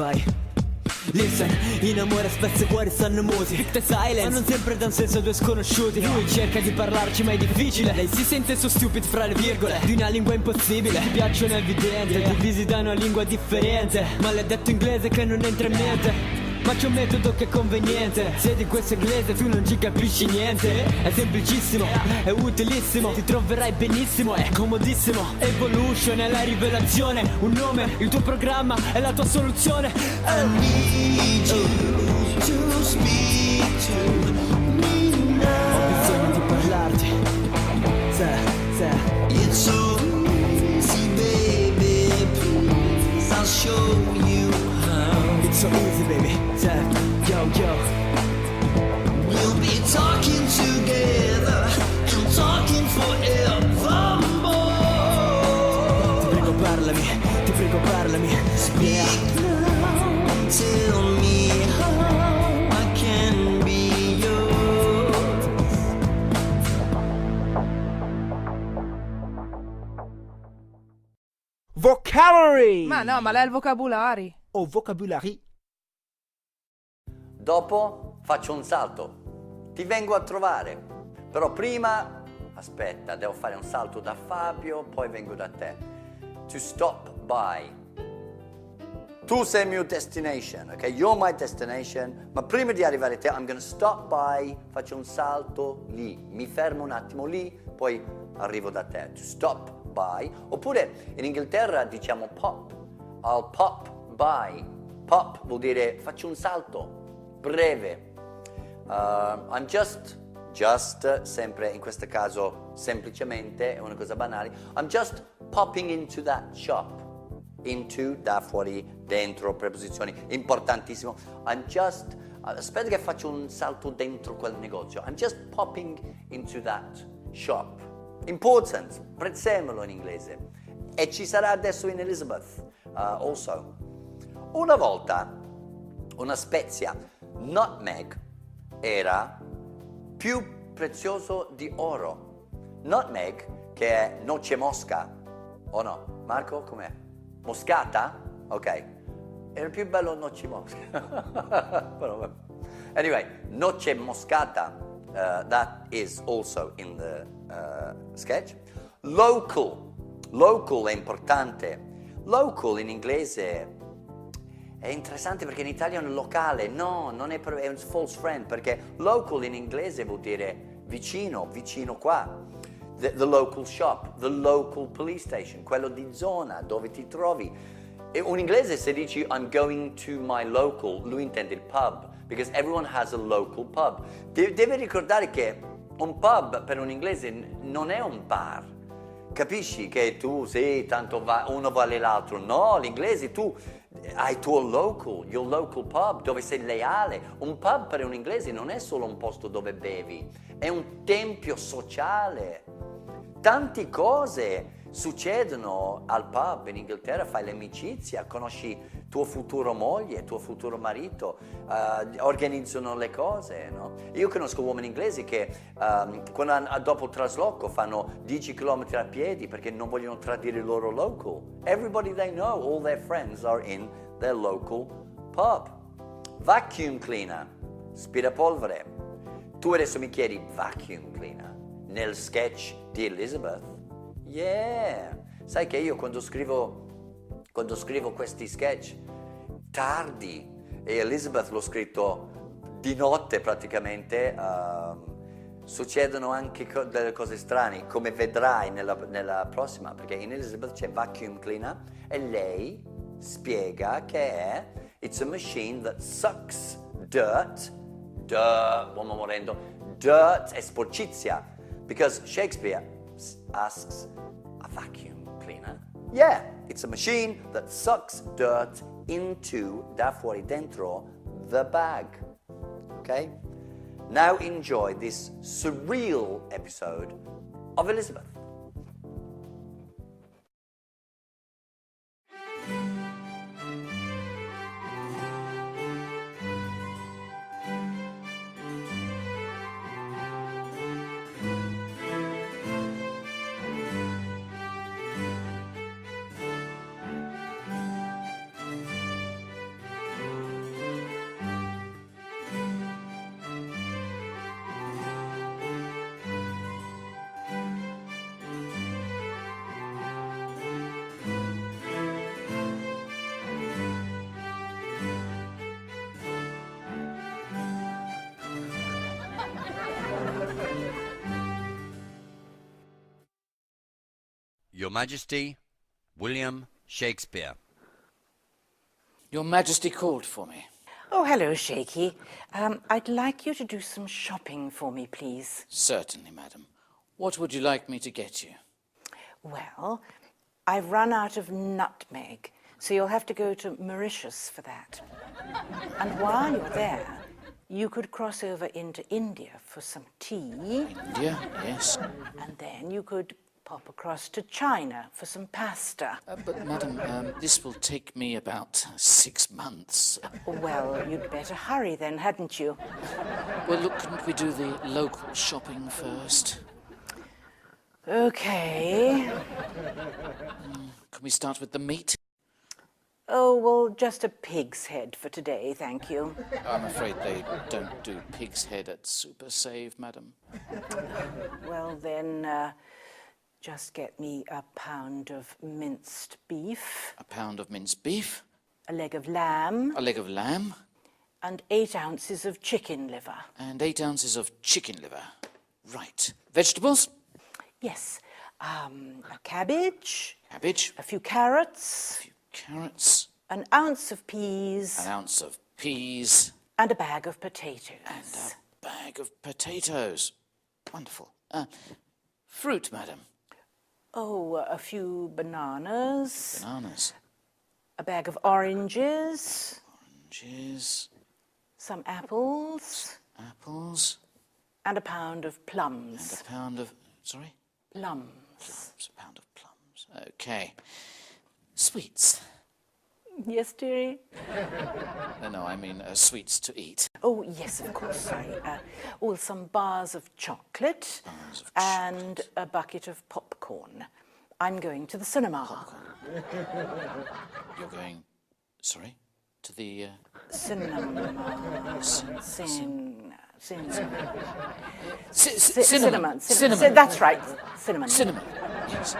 vai. Listen, in amore spesso i cuori stanno muti. Pick the silence, ma non sempre da un senso a due sconosciuti. Lui cerca di parlarci ma è difficile. Lei si sente so stupid fra le virgole di una lingua impossibile. Ti piacciono è evidente, divisi da una lingua differente. Maledetto inglese che non entra in mente. Ma c'è un metodo che è conveniente. Se di questo inglese tu non ci capisci niente, è semplicissimo, è utilissimo. Ti troverai benissimo, è comodissimo. Evolution è la rivelazione. Un nome, il tuo programma è la tua soluzione. I need you to speak to me now. Ho bisogno di parlarti. It's so easy, baby, please, I'll show you how. It's so easy, baby. Yo, yo. We'll be talking together and talking forevermore. Ti prego parlami. Speak now, tell me how I can be yours. Vocabulary! Ma no, ma lei è il vocabulari. O vocabulary. Dopo faccio un salto, ti vengo a trovare, però prima, aspetta, devo fare un salto da Fabio, poi vengo da te. To stop by. Tu sei il mio destination, ok? You're my destination, ma prima di arrivare a te, I'm gonna stop by, faccio un salto lì, mi fermo un attimo lì, poi arrivo da te. To stop by. Oppure in Inghilterra diciamo pop, I'll pop by. Pop vuol dire faccio un salto breve. I'm just, sempre in questo caso semplicemente, è una cosa banale. I'm just popping into that shop. Into, da fuori, dentro, preposizioni, importantissimo. I'm just, aspetta che faccio un salto dentro quel negozio. I'm just popping into that shop. Important, prezzemolo in inglese. E ci sarà adesso in Elizabeth, also. Una volta, una spezia, nutmeg, era più prezioso di oro. Nutmeg, che è noce mosca, o no? Marco, com'è? Moscata? Ok. Era più bello noce mosca. Però, vabbè. Anyway, noce moscata, that is also in the sketch. Local. Local è importante. Local in inglese è interessante perché in italiano è locale. No, non è, è un false friend, perché local in inglese vuol dire vicino, vicino qua. The local shop, the local police station, quello di zona dove ti trovi. E un inglese se dici I'm going to my local, lui intende il pub, because everyone has a local pub. Deve ricordare che un pub per un inglese non è un bar. Capisci che tu, sì, tanto uno vale l'altro. No, l'inglese tu hai il tuo local, your local pub, dove sei leale. Un pub per un inglese non è solo un posto dove bevi, è un tempio sociale. Tante cose succedono al pub in Inghilterra, fai l'amicizia, conosci tuo futuro moglie, tuo futuro marito, organizzano le cose, no? Io conosco uomini inglesi che dopo il trasloco fanno 10 km a piedi perché non vogliono tradire il loro local. Everybody they know, all their friends are in their local pub. Vacuum cleaner, aspirapolvere. Tu adesso mi chiedi vacuum cleaner nel sketch di Elizabeth? Yeah! Sai che io quando scrivo questi sketch tardi, e Elizabeth l'ho scritto di notte praticamente, succedono anche delle cose strane, come vedrai nella prossima, perché in Elizabeth c'è vacuum cleaner e lei spiega che è it's a machine that sucks dirt, uomo morendo, dirt è sporcizia, because Shakespeare asks a vacuum cleaner. Yeah, it's a machine that sucks dirt into, da fuori, dentro, the bag. Okay? Now enjoy this surreal episode of Elizabeth. Your Majesty, William Shakespeare. Your Majesty called for me. Oh, hello, Shaky. I'd like you to do some shopping for me, please. Certainly, madam. What would you like me to get you? Well, I've run out of nutmeg, so you'll have to go to Mauritius for that. And while you're there, you could cross over into India for some tea, India, yes. and then you could pop across to China for some pasta. But, madam, this will take me about 6 months. Well, you'd better hurry then, hadn't you? Well, look, couldn't we do the local shopping first? Okay. Can we start with the meat? Oh, well, just a pig's head for today, thank you. I'm afraid they don't do pig's head at Super Save, madam. Well, then, just get me a pound of minced beef, A pound of minced beef, a leg of lamb, a leg of lamb, and 8 ounces of chicken liver. and 8 ounces of chicken liver. Right. Vegetables? Yes, a cabbage, Cabbage, a few carrots, carrots, an ounce of peas, an ounce of peas, and a bag of potatoes. and a bag of potatoes. Wonderful. Fruit, madam. Oh, a few bananas, Bananas, a bag of oranges, oranges, some apples, apples, and a pound of and plums. a pound of... Sorry? Plums. Plums, a pound of plums. Okay. Sweets. Yes, dearie? No, I mean sweets to eat. Oh, yes, of course, sorry. Well, some bars of chocolate Bars of and a bucket of popcorn. I'm going to the cinema. You're going... Sorry? To the... Cinema. Cinnamon. Cinnamon. That's right, cinnamon. Cinnamon. Yes.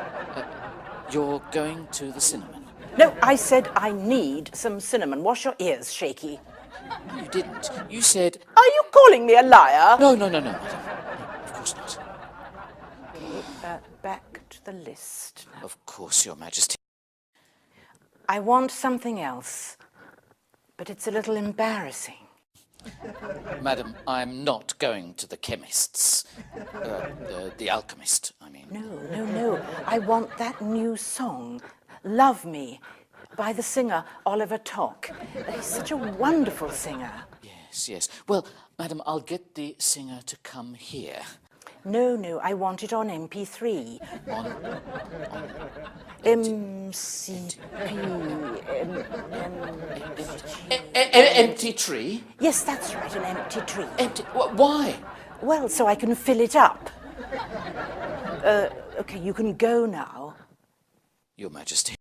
You're going to the cinnamon. No, I said I need some cinnamon. Wash your ears, Shaky. You didn't. You said... Are you calling me a liar? No, madam. No, of course not. Back to the list. Of course, Your Majesty. I want something else, but it's a little embarrassing. Madam, I'm not going to the chemist's. The alchemist, I mean. No. I want that new song, Love Me, by the singer Oliver Tock. He's such a wonderful singer. Yes. Well, madam, I'll get the singer to come here. No, I want it on MP3. Empty tree? Yes, that's right, an empty tree. Empty... Why? Well, so I can fill it up. Okay, you can go now. Your Majesty.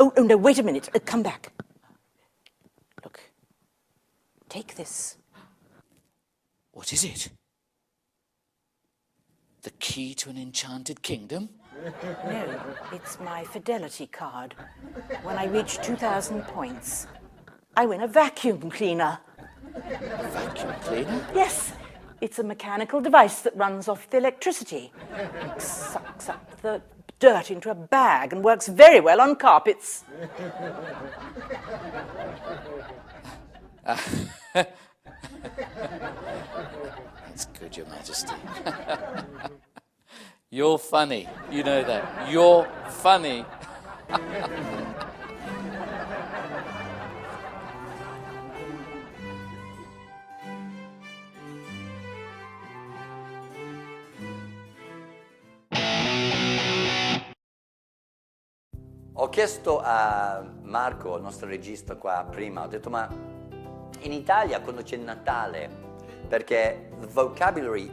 Oh, no, wait a minute. Come back. Look. Take this. What is it? The key to an enchanted kingdom? No, it's my fidelity card. When I reach 2,000 points, I win a vacuum cleaner. A vacuum cleaner? Yes, it's a mechanical device that runs off the electricity. It sucks up the dirt into a bag and works very well on carpets. That's good, Your Majesty. You're funny. You know that. You're funny. Ho chiesto a Marco, il nostro regista qua prima, ho detto ma in Italia quando c'è Natale, perché the vocabulary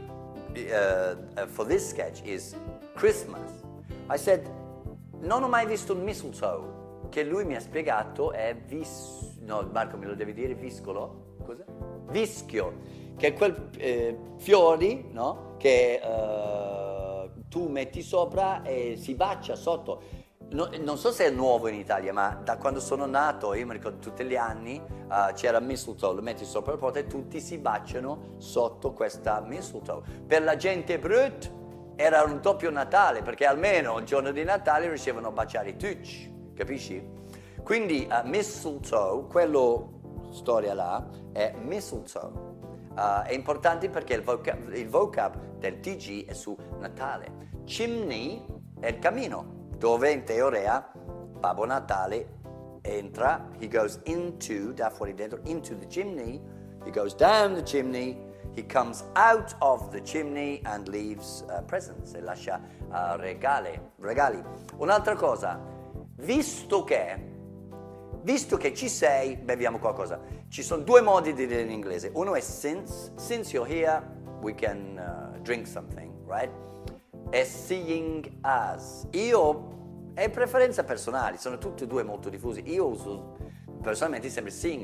for this sketch is Christmas. I said, non ho mai visto un mistletoe, che lui mi ha spiegato è no, Marco me lo devi dire, viscolo? Cosa? Vischio, che è quel fiori, no? Che tu metti sopra e si bacia sotto. Non so se è nuovo in Italia, ma da quando sono nato, io mi ricordo tutti gli anni, c'era il mistletoe, lo metti sopra la porta e tutti si baciano sotto questa mistletoe. Per la gente brutta era un doppio Natale, perché almeno il giorno di Natale riuscivano a baciare tutti, capisci? Quindi mistletoe, quello storia là, è mistletoe. È importante perché il vocab del TG è su Natale. Chimney è il camino, dove in teoria Babbo Natale entra, he goes into, da fuori dentro, into the chimney, he goes down the chimney, he comes out of the chimney and leaves presents, e lascia regali. Un'altra cosa, visto che ci sei, beviamo qualcosa. Ci sono due modi di dire in inglese. Uno è since you're here, we can drink something, right? E seeing as. È preferenza personale, sono tutti e due molto diffusi. Io uso personalmente sempre seeing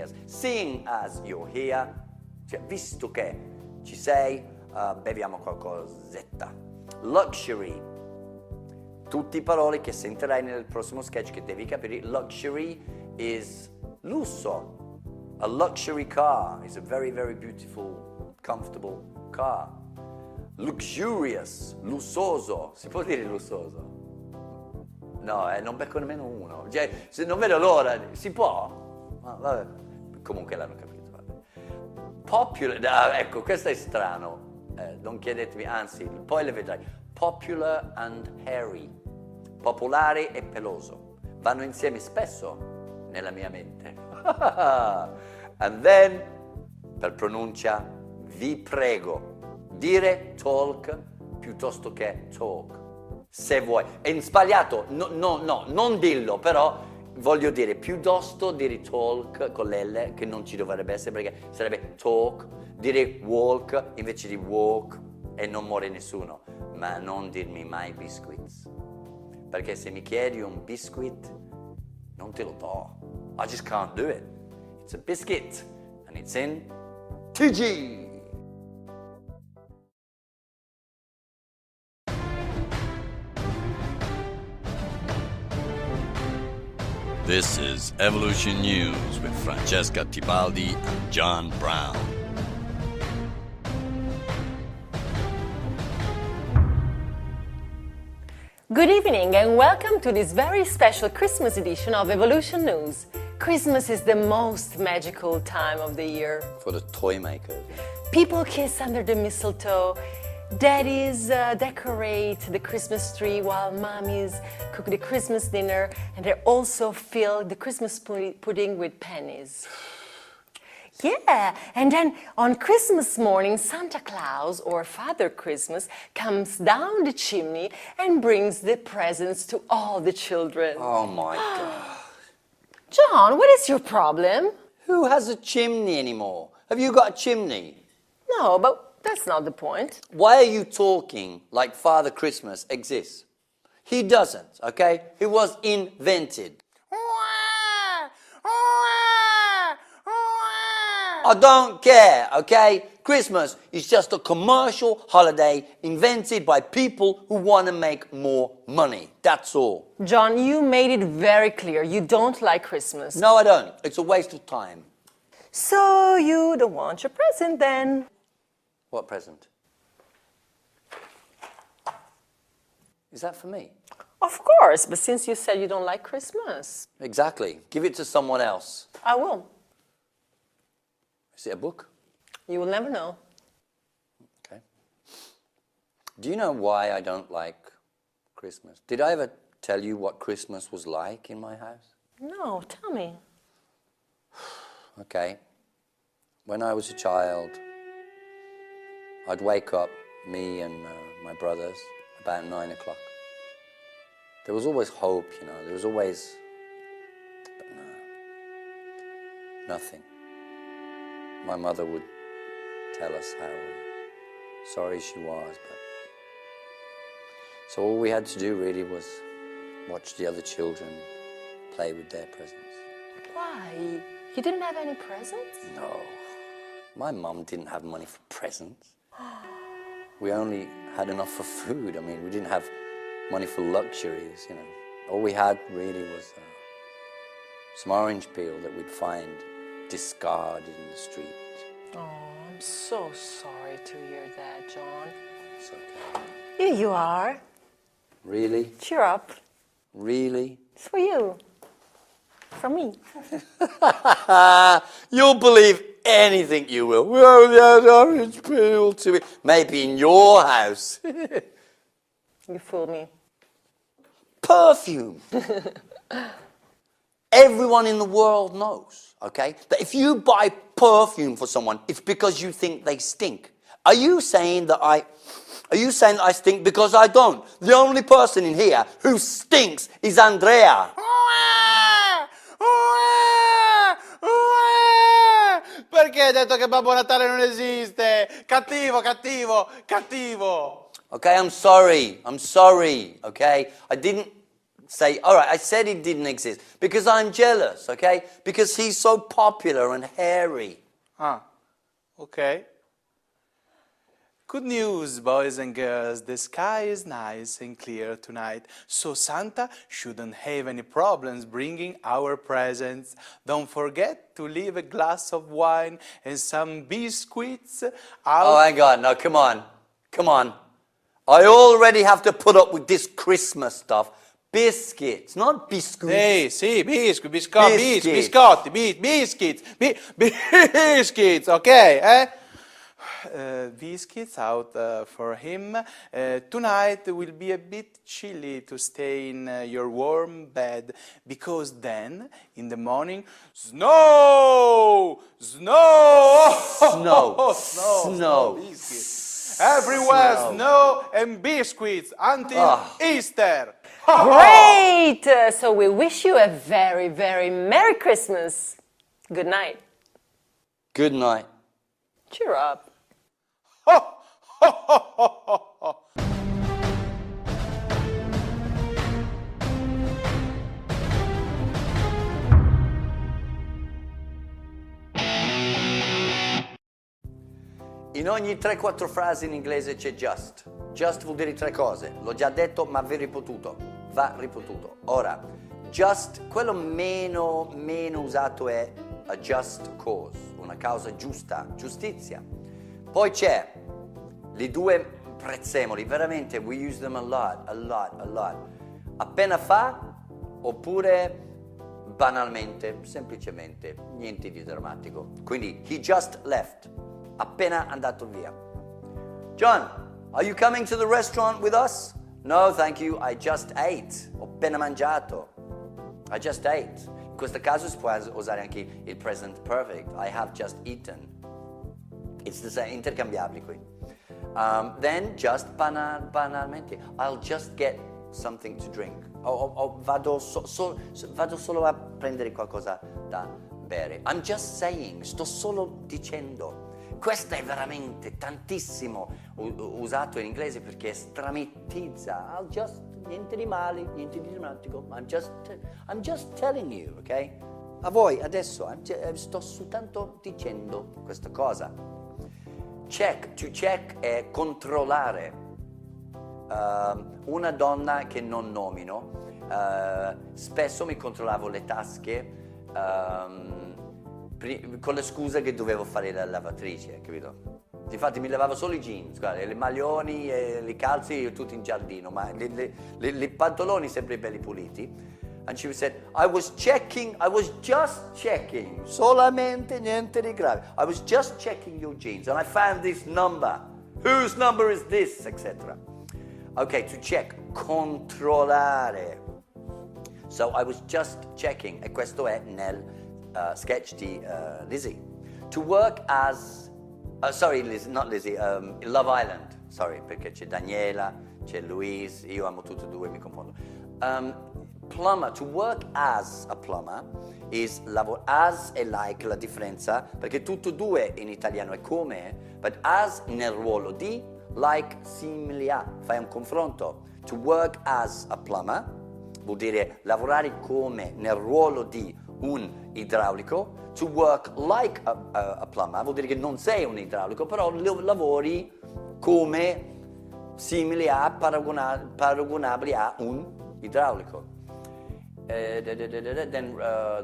as you're here, cioè visto che ci sei, beviamo qualcosetta. Luxury, tutte parole che sentirai nel prossimo sketch che devi capire. Luxury is lusso. A luxury car is a very, very beautiful, comfortable car. Luxurious, lussoso, si può dire lussoso? No, non becco nemmeno uno. Cioè, se non vedo l'ora, si può? Vabbè. Comunque l'hanno capito. Vabbè. Popular, ecco, questo è strano. Non chiedetemi, anzi, poi le vedrai. Popular and hairy. Popolare e peloso. Vanno insieme spesso nella mia mente. And then, per pronuncia, vi prego, dire talk piuttosto che talk. Se vuoi, è sbagliato, no, non dillo, però voglio dire, piuttosto dire talk con l'L, che non ci dovrebbe essere, perché sarebbe talk, dire walk invece di walk, e non muore nessuno, ma non dirmi mai biscuits, perché se mi chiedi un biscuit, non te lo do, I just can't do it, it's a biscuit, and it's in TG. This is Evolution News with Francesca Tibaldi and John Brown. Good evening and welcome to this very special Christmas edition of Evolution News. Christmas is the most magical time of the year. For the toy makers. People kiss under the mistletoe. Daddies decorate the Christmas tree while mommies cook the Christmas dinner, and they also fill the Christmas pudding with pennies. Yeah, and then on Christmas morning, Santa Claus, or Father Christmas, comes down the chimney and brings the presents to all the children. Oh my God. John, what is your problem? Who has a chimney anymore? Have you got a chimney? No, but that's not the point. Why are you talking like Father Christmas exists? He doesn't, okay? He was invented. I don't care, okay? Christmas is just a commercial holiday invented by people who want to make more money. That's all. John, you made it very clear. You don't like Christmas. No, I don't. It's a waste of time. So you don't want your present then? What present? Is that for me? Of course, but since you said you don't like Christmas. Exactly. Give it to someone else. I will. Is it a book? You will never know. Okay. Do you know why I don't like Christmas? Did I ever tell you what Christmas was like in my house? No, tell me. Okay. When I was a child, I'd wake up, me and my brothers, about 9 o'clock. There was always hope, you know, there was always, but no, nothing. My mother would tell us how sorry she was, but so all we had to do really was watch the other children play with their presents. Why? You didn't have any presents? No, my mum didn't have money for presents. We only had enough for food. I mean, we didn't have money for luxuries, you know. All we had really was some orange peel that we'd find discarded in the street. Oh, I'm so sorry to hear that, John. It's okay. Here you are. Really? Cheer up. Really? It's for you. From me. You'll believe anything you will. Well, there's orange peel to it. Maybe in your house. You fool me. Perfume. Everyone in the world knows, okay, that if you buy perfume for someone, it's because you think they stink. Are you saying that I stink because I don't? The only person in here who stinks is Andrea. Perché hai detto che Babbo Natale non esiste? Cattivo, cattivo, cattivo. Okay, I'm sorry, okay? I didn't say, all right, I said he didn't exist because I'm jealous, okay? Because he's so popular and hairy. Ah, okay. Good news, boys and girls. The sky is nice and clear tonight, so Santa shouldn't have any problems bringing our presents. Don't forget to leave a glass of wine and some biscuits out. Oh, hang on, no, come on. I already have to put up with this Christmas stuff. Biscuits, not biscuits. Hey, sì, biscuits, okay, eh? Biscuits out for him. Tonight will be a bit chilly to stay in your warm bed because then in the morning snow. Biscuits. Everywhere snow and biscuits until Easter. Great! So we wish you a very, very Merry Christmas. Good night. Good night. Cheer up. In ogni 3-4 frasi in inglese c'è just. Just vuol dire 3 cose. L'ho già detto, ma va ripetuto. Ora, just, quello meno usato è a just cause, una causa giusta, giustizia. Poi c'è le 2 prezzemoli, veramente, we use them a lot. Appena fa, oppure banalmente, semplicemente, niente di drammatico. Quindi, he just left. Appena andato via. John, are you coming to the restaurant with us? No, thank you, I just ate. Ho appena mangiato. I just ate. In questo caso si può usare anche il present perfect. I have just eaten. It's the same, intercambiabili qui. Then just banalmente, I'll just get something to drink. Vado solo a prendere qualcosa da bere. I'm just saying, sto solo dicendo. Questo è veramente tantissimo usato in inglese perché stramettizza. I'll just, niente di male, niente di drammatico. I'm just telling you, ok? A voi adesso sto soltanto dicendo questa cosa. Check, to check è controllare. Una donna che non nomino, spesso mi controllavo le tasche con la scusa che dovevo fare la lavatrice, capito? Infatti mi lavavo solo i jeans, guarda, le maglioni e i calzi tutti in giardino, ma i pantaloni sempre belli puliti. And she said, I was just checking, solamente niente di grave. I was just checking your jeans and I found this number. Whose number is this, etc. Okay, to check, controllare. So I was just checking, e questo è nel sketch di Lizzie. To work as, not Lizzie, Love Island, sorry, perché c'è Daniela, c'è Louise, io amo tutti e due, mi confondo. Plumber, to work as a plumber is as e like la differenza, perché tutti e due in italiano è come, but as nel ruolo di, like simile a, fai un confronto. To work as a plumber vuol dire lavorare come nel ruolo di un idraulico. To work like a plumber vuol dire che non sei un idraulico, però lavori come simile a, paragonabili a un idraulico. Then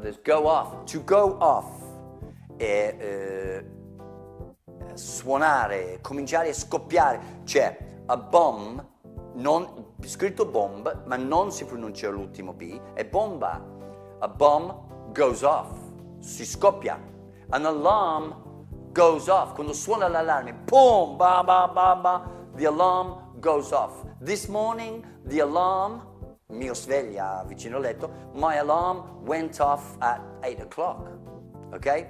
there's go off. To go off è suonare, cominciare a scoppiare. Cioè, a bomb, scritto bomb, ma non si pronuncia l'ultimo B, è bomba. A bomb goes off, si scoppia. An alarm goes off, quando suona l'allarme, boom, ba ba ba ba, the alarm goes off. This morning, the alarm, mio sveglia vicino al letto, my alarm went off at 8 o'clock, ok?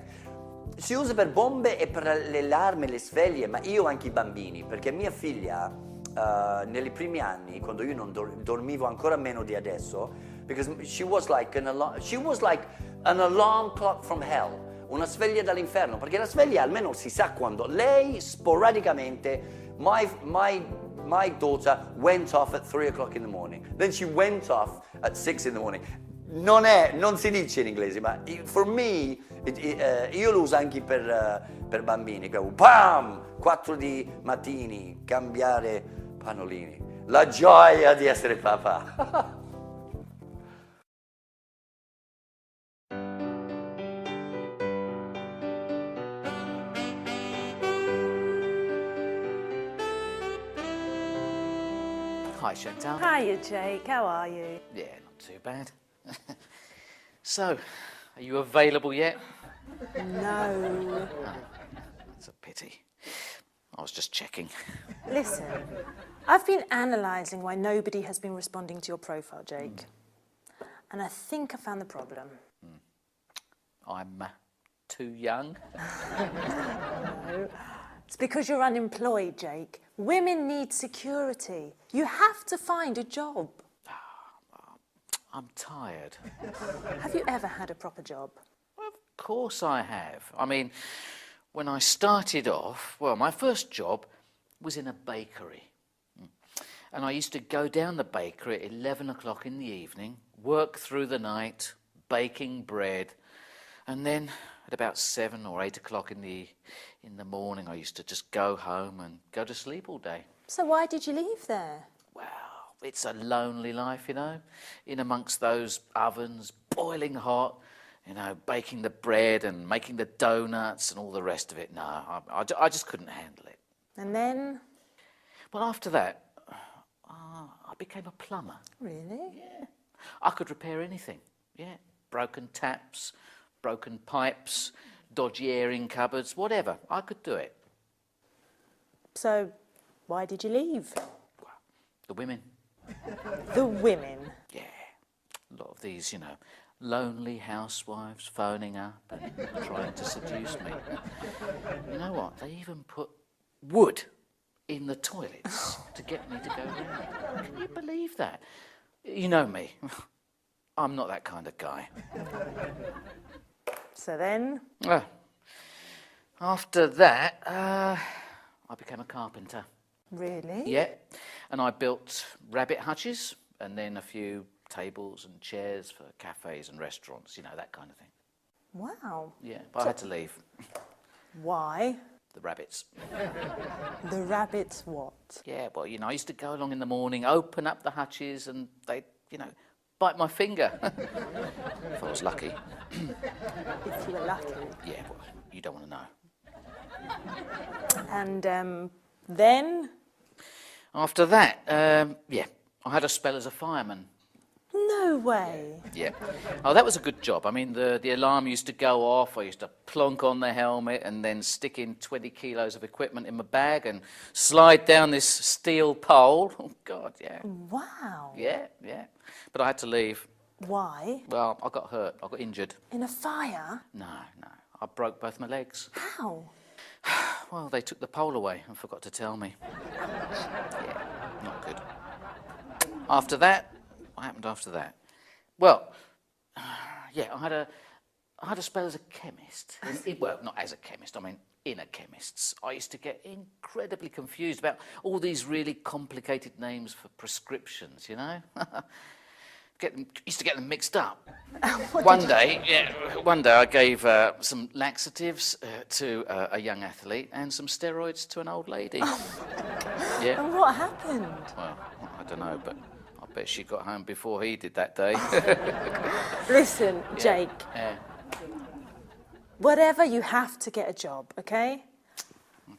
Si usa per bombe e per le allarme, le sveglie, ma io anche i bambini, perché mia figlia, nei primi anni, quando io non dormivo ancora meno di adesso, because she was like an alarm clock from hell, una sveglia dall'inferno, perché la sveglia almeno si sa quando. Lei sporadicamente, my daughter went off at 3 o'clock in the morning, then she went off at 6 in the morning. Non si dice in inglese, ma for me, io lo uso anche per bambini, bam, 4 di mattini, cambiare pannolini, la gioia di essere papà. Hi, Chantal. Hiya, Jake. How are you? Yeah, not too bad. So, are you available yet? No. That's a pity. I was just checking. Listen, I've been analysing why nobody has been responding to your profile, Jake. And I think I found the problem. I'm too young. No. It's because you're unemployed, Jake. Women need security. You have to find a job. I'm tired. Have you ever had a proper job? Of course I have. I mean, when I started off, well, my first job was in a bakery. And I used to go down the bakery at 11 o'clock in the evening, work through the night, baking bread, and then at about 7 or 8 o'clock in the morning, I used to just go home and go to sleep all day. So why did you leave there? Well, it's a lonely life, you know, in amongst those ovens, boiling hot, you know, baking the bread and making the donuts and all the rest of it. No, I just couldn't handle it. And then? Well, after that, I became a plumber. Really? Yeah. I could repair anything, yeah. Broken taps, broken pipes, dodgy airing cupboards, whatever. I could do it. So, why did you leave? The women. The women? Yeah. A lot of these, you know, lonely housewives phoning up and trying to seduce me. You know what? They even put wood in the toilets to get me to go round. Can you believe that? You know me. I'm not that kind of guy. So then? After that, I became a carpenter. Really? Yeah, and I built rabbit hutches and then a few tables and chairs for cafes and restaurants, you know, that kind of thing. Wow. Yeah, but I had to leave. Why? The rabbits. The rabbits what? Yeah, well, you know, I used to go along in the morning, open up the hutches and they'd, you know, bite my finger. If I was lucky. If you were lucky. Yeah, well, you don't want to know. And then? After that, yeah, I had a spell as a fireman. No way. Yeah. Oh, that was a good job. I mean, the alarm used to go off. I used to plonk on the helmet and then stick in 20 kilos of equipment in my bag and slide down this steel pole. Oh, God, yeah. Wow. Yeah. But I had to leave. Why? Well, I got hurt. I got injured. In a fire? No. I broke both my legs. How? Well, they took the pole away and forgot to tell me. Yeah, not good. After that, what happened after that? Well, yeah, I had a spell as a chemist. Well, not as a chemist, I mean in a chemist's. I used to get incredibly confused about all these really complicated names for prescriptions, you know? Used to get them mixed up. One day I gave some laxatives to a young athlete and some steroids to an old lady. Yeah. And what happened? Well, I don't know, but I bet she got home before he did that day. Listen, Jake. Yeah. Whatever, you have to get a job, okay?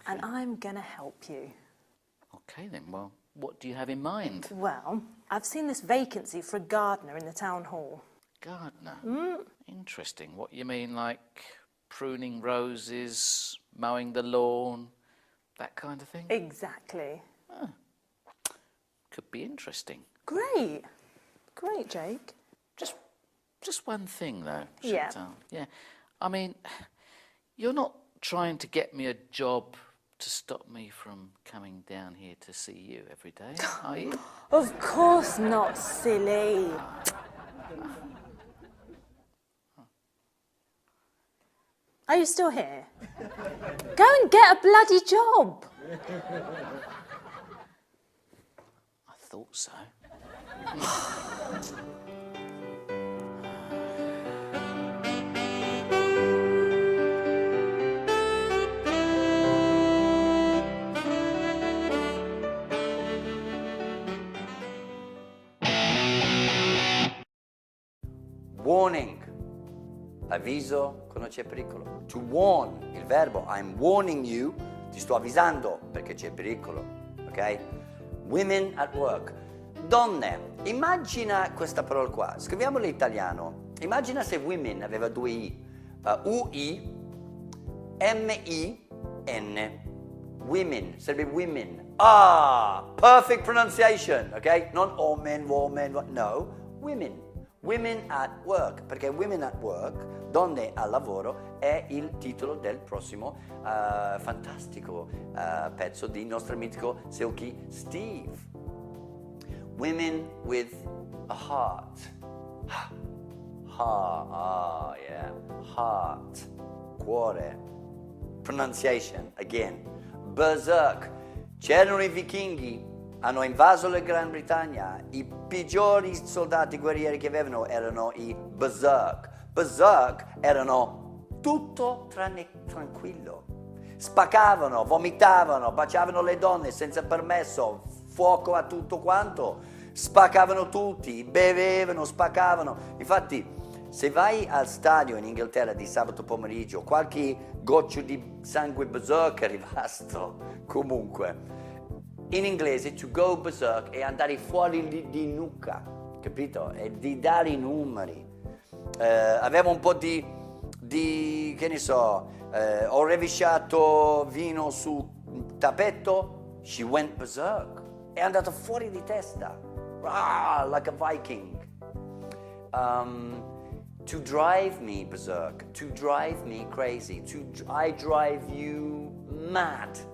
And I'm gonna help you. Okay then, well, what do you have in mind? Well, I've seen this vacancy for a gardener in the town hall. Gardener? Interesting. What you mean, like pruning roses, mowing the lawn, that kind of thing? Exactly. Could be interesting. Great. Great, Jake. Just one thing, though, Yeah. Chantal. Yeah. I mean, you're not trying to get me a job to stop me from coming down here to see you every day, are you? Of course not, silly. Are you still here? Go and get a bloody job. I thought so. Warning, avviso quando c'è pericolo. To warn, il verbo I'm warning you, ti sto avvisando perché c'è pericolo, ok? Women at work, donne. Immagina questa parola qua, scriviamola in italiano. Immagina se women aveva due i, U-I-M-I-N. Women, sarebbe women. Perfect pronunciation, ok? Non women, no, women. Women at work, perché Women at Work, donne al lavoro, è il titolo del prossimo fantastico pezzo di nostro mitico Silky Steve. Women with a heart. Heart. Cuore. Pronunciation, again. Berserk. C'erano i vichinghi. Hanno invaso la Gran Bretagna, i peggiori soldati guerrieri che avevano erano i berserk. Berserk erano tutto tranne tranquillo. Spaccavano, vomitavano, baciavano le donne senza permesso, fuoco a tutto quanto, spaccavano tutti, bevevano, spaccavano. Infatti, se vai al stadio in Inghilterra di sabato pomeriggio, qualche goccio di sangue berserk è rimasto comunque. In inglese to go berserk è andare fuori di nuca, capito? E di dare i numeri. Avevo un po' di che ne so, ho rovesciato vino sul tappeto, she went berserk. È andata fuori di testa, like a Viking. To drive me berserk, to drive me crazy, I drive you mad.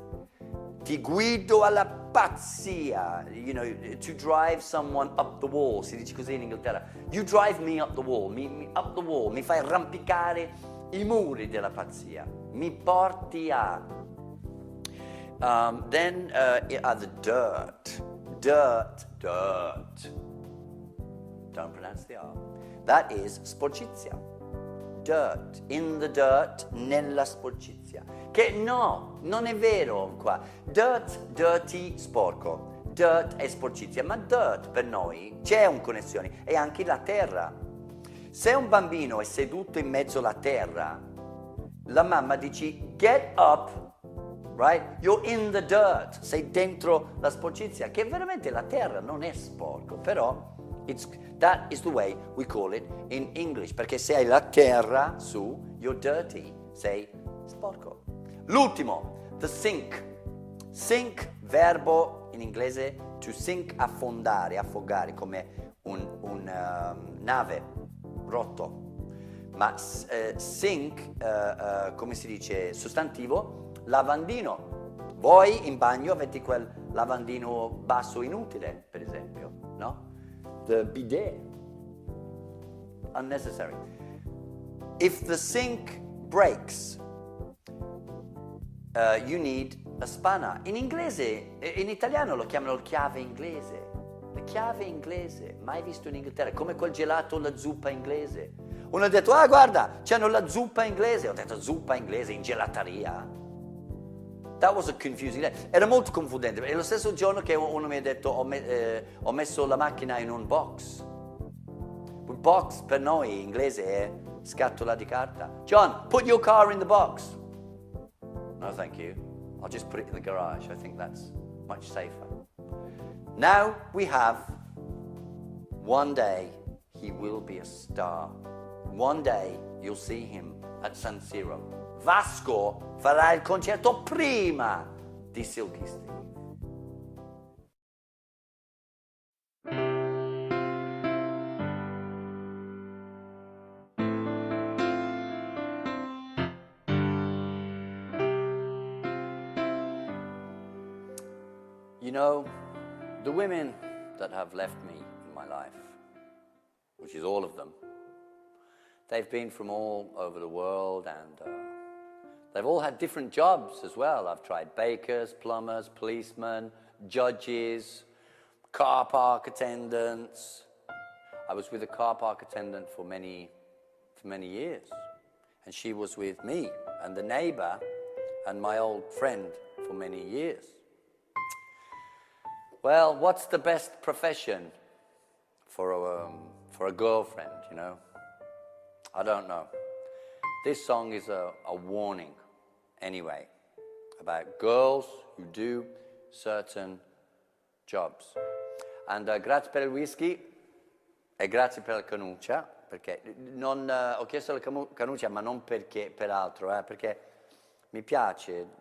Ti guido alla pazzia, you know, to drive someone up the wall, si dice così in Inghilterra. You drive me up the wall, up the wall, mi fai arrampicare i muri della pazzia, mi porti a. Then the dirt. Don't pronounce the R. That is sporcizia. Dirt, in the dirt, nella sporcizia. Che no, non è vero qua. Dirt, dirty, sporco. Dirt è sporcizia, ma dirt per noi c'è una connessione, è anche la terra. Se un bambino è seduto in mezzo alla terra, la mamma dice get up, right? You're in the dirt, sei dentro la sporcizia, che veramente la terra non è sporco, però that is the way we call it in English, perché se hai la terra su, you're dirty, sei sporco. L'ultimo, the sink. Sink, verbo in inglese to sink, affondare, affogare, come un nave rotto. Ma sink, come si dice, sostantivo, lavandino. Voi in bagno avete quel lavandino basso inutile, per esempio, no? The bidet, unnecessary. If the sink breaks, you need a spanner. In inglese, in italiano lo chiamano il chiave inglese. La chiave inglese, mai visto in Inghilterra, come quel gelato, la zuppa inglese. Uno ha detto, guarda, c'hanno la zuppa inglese. Ho detto, zuppa inglese in gelateria? That was a confusing day. Era molto confondente. È lo stesso giorno che uno mi ha detto, ho messo la macchina in un box. Un box per noi in inglese è scatola di carta. John, put your car in the box. No, thank you. I'll just put it in the garage. I think that's much safer. Now we have, one day he will be a star. One day you'll see him at San Siro. Vasco farà il concerto prima di Silky Steve. You know, the women that have left me in my life, which is all of them, they've been from all over the world, and they've all had different jobs as well. I've tried bakers, plumbers, policemen, judges, car park attendants. I was with a car park attendant for many years, and she was with me and the neighbor and my old friend for many years. Well, what's the best profession for a girlfriend, you know? I don't know. This song is a warning, anyway, about girls who do certain jobs. And grazie per il whisky e grazie per la canuccia, perché non, ho chiesto la canuccia, ma non perché, per altro, perché mi piace.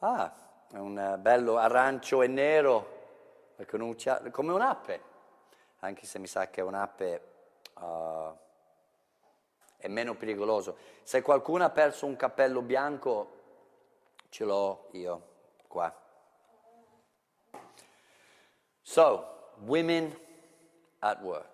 Ah, è un bello arancio e nero, la canuccia, come un'ape, anche se mi sa che un'ape è meno pericoloso. Se qualcuno ha perso un cappello bianco, ce l'ho io qua. So, women at work.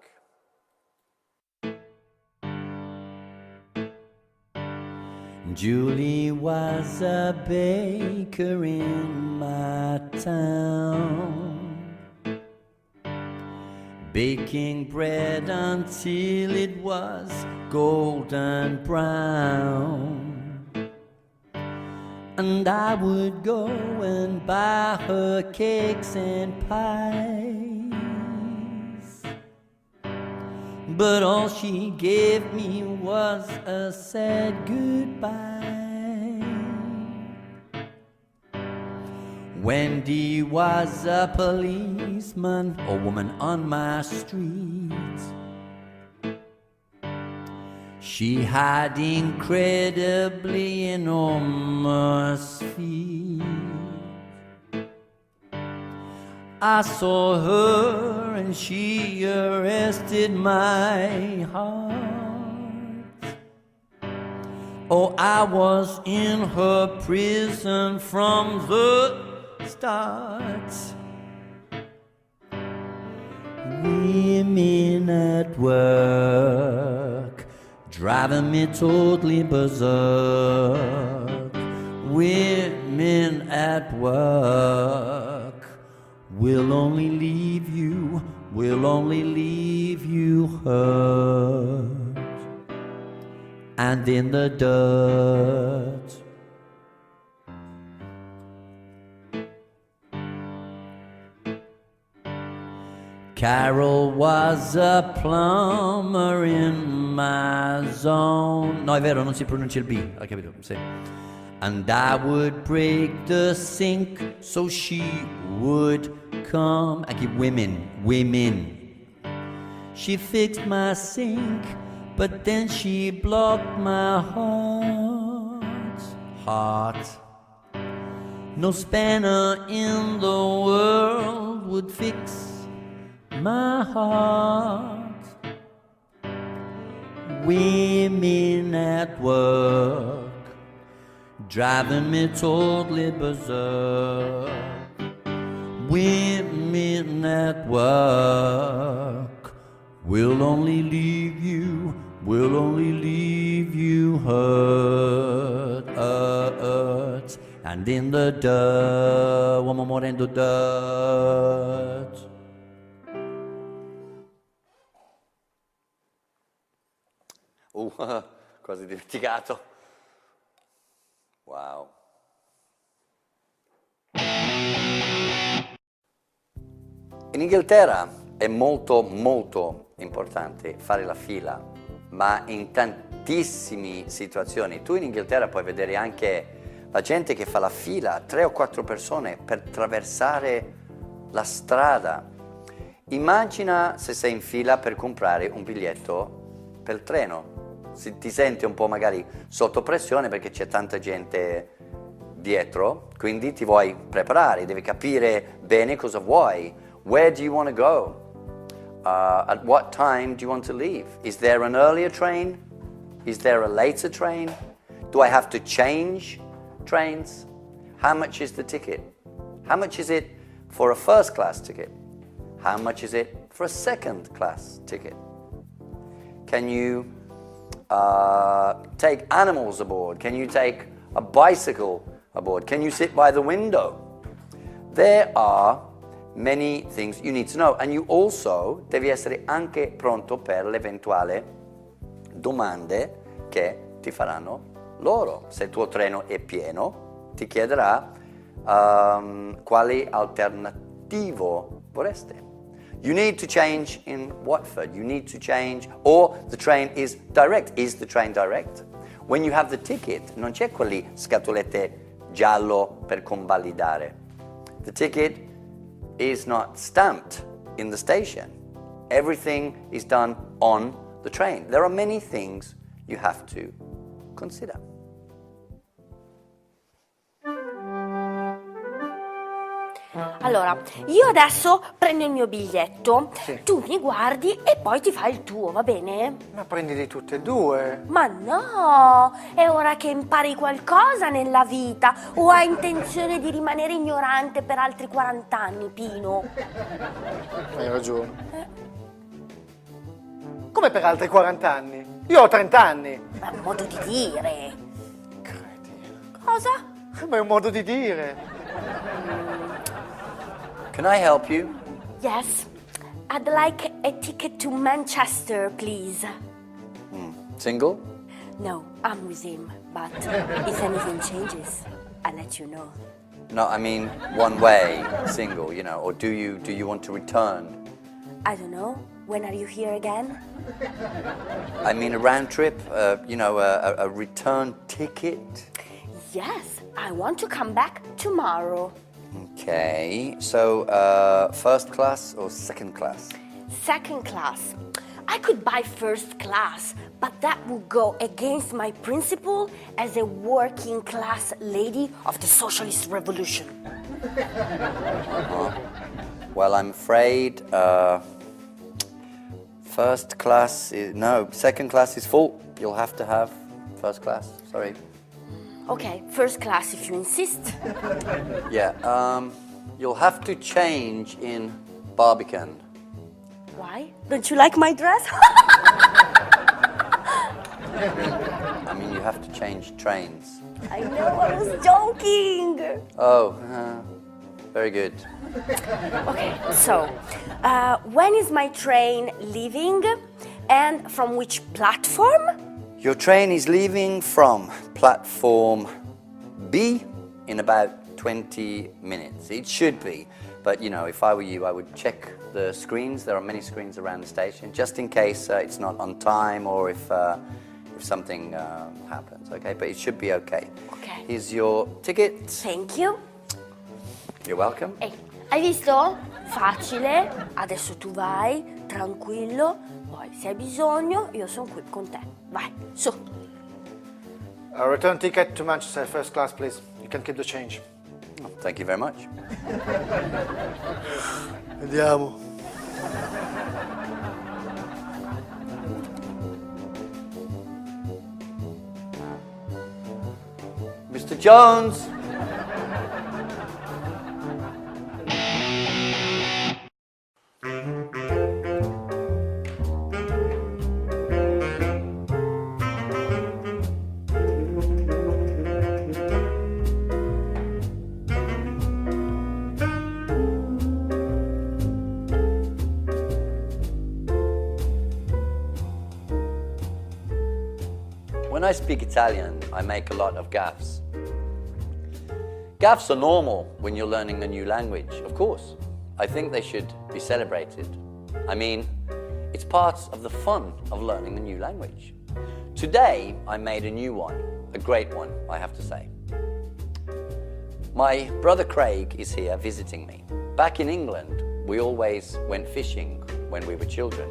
Julie was a baker in my town, baking bread until it was golden brown. And I would go and buy her cakes and pies, but all she gave me was a sad goodbye. Wendy was a policeman, a woman on my street. She had incredibly enormous feet. I saw her and she arrested my heart. Oh, I was in her prison from the start. Women at work, driving me totally berserk. Women at work will only leave you hurt and in the dirt. Carol was a plumber in my zone. No, è vero, non si pronuncia il B, hai capito? Sì. And I would break the sink so she would come. I keep women. She fixed my sink, but then she blocked my heart. No spanner in the world would fix my heart. Women at work, driving me totally berserk. Women at work will only leave you hurt and in the dirt. One more in the dirt. Quasi dimenticato. Wow. In Inghilterra è molto importante fare la fila, ma in tantissime situazioni. Tu in Inghilterra puoi vedere anche La gente che fa la fila, 3 o 4 persone per attraversare la strada. Immagina se sei in fila per comprare un biglietto per il treno. Ti senti un po' magari sotto pressione perché c'è tanta gente dietro, quindi ti vuoi preparare, devi capire bene cosa vuoi. Where do you want to go? At what time do you want to leave? Is there an earlier train? Is there a later train? Do I have to change trains? How much is the ticket? How much is it for a first class ticket? How much is it for a second class ticket? Can you take animals aboard? Can you take a bicycle aboard? Can you sit by the window? There are many things you need to know, and you also devi essere anche pronto per l'eventuale domande che ti faranno loro. Se il tuo treno è pieno, ti chiederà quale alternativo vorreste. You need to change in Watford. You need to change, or the train is direct. Is the train direct? When you have the ticket, non c'è quelli scatolette giallo per convalidare. The ticket is not stamped in the station. Everything is done on the train. There are many things you have to consider. Allora, io adesso prendo il mio biglietto, tu mi guardi e poi ti fai il tuo, va bene? Ma prendili tutte e due. Ma no, è ora che impari qualcosa nella vita o hai intenzione di rimanere ignorante per altri 40 anni, Pino? Hai ragione. Come per altri 40 anni? Io ho 30 anni. È un modo di dire. Cretino. Cosa? Ma è un modo di dire. Can I help you? Yes, I'd like a ticket to Manchester, please. Single? No, I'm with him, but if anything changes, I'll let you know. No, I mean one way, single, you know, or do you want to return? I don't know. When are you here again? I mean a round trip, a return ticket? Yes, I want to come back tomorrow. Okay, so first class or second class? Second class. I could buy first class, but that would go against my principle as a working class lady of the socialist revolution. Well, I'm afraid first class is, no, second class is full. You'll have to have first class, sorry. Okay, first class if you insist. Yeah, you'll have to change in Barbican. Why? Don't you like my dress? I mean, you have to change trains. I know, I was joking. Oh, very good. Okay, so, when is my train leaving and from which platform? Your train is leaving from platform B in about 20 minutes. It should be, but you know, if I were you, I would check the screens. There are many screens around the station, just in case it's not on time or if something happens, okay? But it should be okay. Okay. Here's your ticket. Thank you. You're welcome. Ehi, hai visto? Facile. Adesso tu vai, tranquillo. Poi, se hai bisogno, io sono qui con te. Vai, su. A return ticket to Manchester, first class, please. You can keep the change. Oh, thank you very much. Andiamo. Mr. Jones. When I speak Italian, I make a lot of gaffes. Gaffes are normal when you're learning a new language, of course. I think they should be celebrated. I mean, it's part of the fun of learning a new language. Today, I made a new one, a great one, I have to say. My brother Craig is here visiting me. Back in England, we always went fishing when we were children.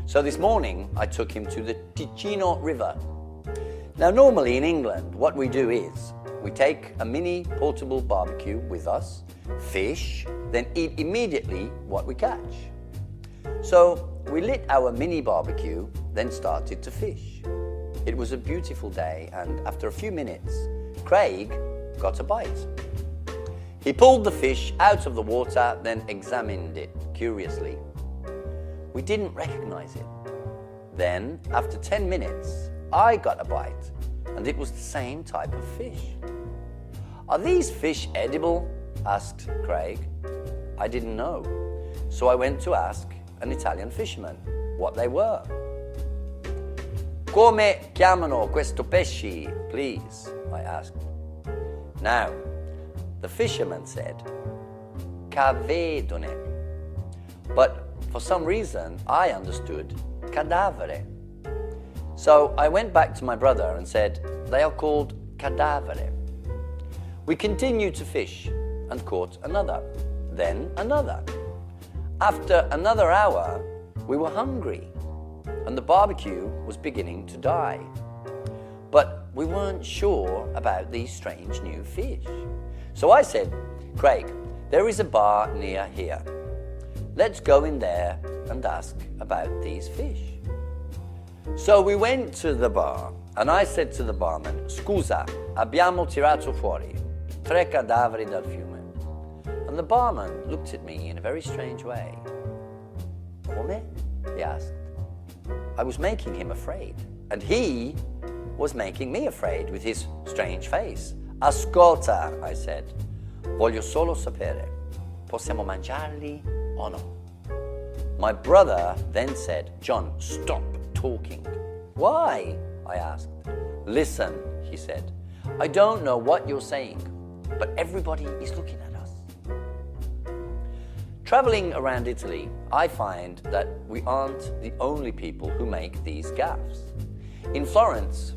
So this morning, I took him to the Ticino River. Now, normally in England, what we do is we take a mini portable barbecue with us, fish, then eat immediately what we catch. So we lit our mini barbecue, then started to fish. It was a beautiful day, and after a few minutes, Craig got a bite. He pulled the fish out of the water, then examined it curiously. We didn't recognize it. Then, after 10 minutes, I got a bite, and it was the same type of fish. "Are these fish edible?" asked Craig. I didn't know, so I went to ask an Italian fisherman what they were. "Come chiamano questo pesci, please?" I asked. Now, the fisherman said, "Cavedone." But for some reason, I understood cadavere. So I went back to my brother and said, "They are called cadavere." We continued to fish and caught another, then another. After another hour, we were hungry and the barbecue was beginning to die. But we weren't sure about these strange new fish. So I said, "Craig, there is a bar near here. Let's go in there and ask about these fish." So we went to the bar and I said to the barman, "Scusa, abbiamo tirato fuori 3 cadaveri dal fiume." And the barman looked at me in a very strange way. "Come?" he asked. I was making him afraid, and he was making me afraid with his strange face. "Ascolta," I said, "voglio solo sapere, possiamo mangiarli o no?" My brother then said, "John, stop talking." "Why?" I asked. "Listen," he said, "I don't know what you're saying, but everybody is looking at us." Traveling around Italy, I find that we aren't the only people who make these gaffes. In Florence,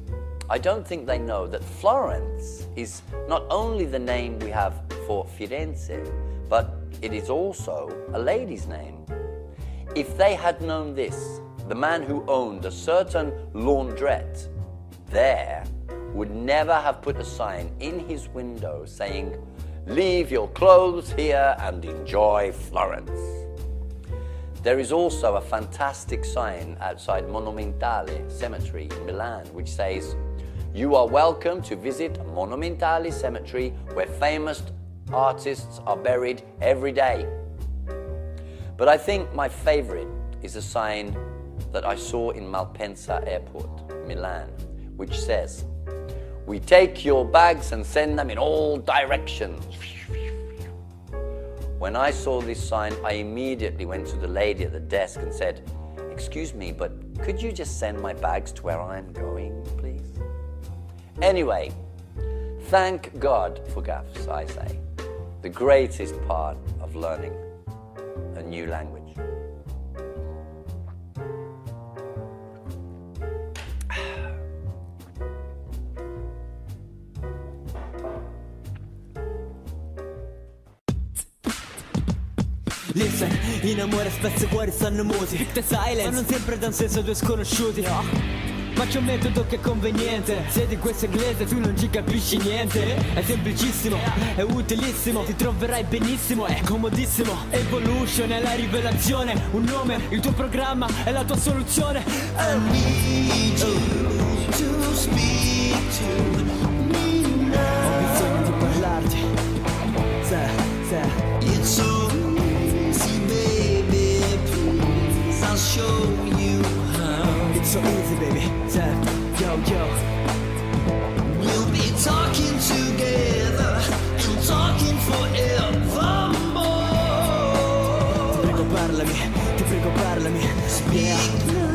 I don't think they know that Florence is not only the name we have for Firenze, but it is also a lady's name. If they had known this, the man who owned a certain laundrette there would never have put a sign in his window saying, "Leave your clothes here and enjoy Florence." There is also a fantastic sign outside Monumentale Cemetery in Milan which says, "You are welcome to visit Monumentale Cemetery where famous artists are buried every day." But I think my favorite is a sign that I saw in Malpensa Airport, Milan, which says, "We take your bags and send them in all directions." When I saw this sign, I immediately went to the lady at the desk and said, "Excuse me, but could you just send my bags to where I'm going, please?" Anyway, thank God for gaffes, I say. The greatest part of learning a new language. Listen, in amore spezze cuori stanno muti. Pick the silence, ma non sempre da un senso a due sconosciuti. No, ma c'è un metodo che è conveniente. Se di questo inglese tu non ci capisci niente, è semplicissimo, è utilissimo, ti troverai benissimo, è comodissimo. Evolution è la rivelazione, un nome, il tuo programma è la tua soluzione. I need you to speak to me now. Ho bisogno di parlarti. It's so easy, baby, please, I'll show you how. It's so easy, baby. Yo. We'll be talking together and talking forevermore. Ti prego parlami. Speak now.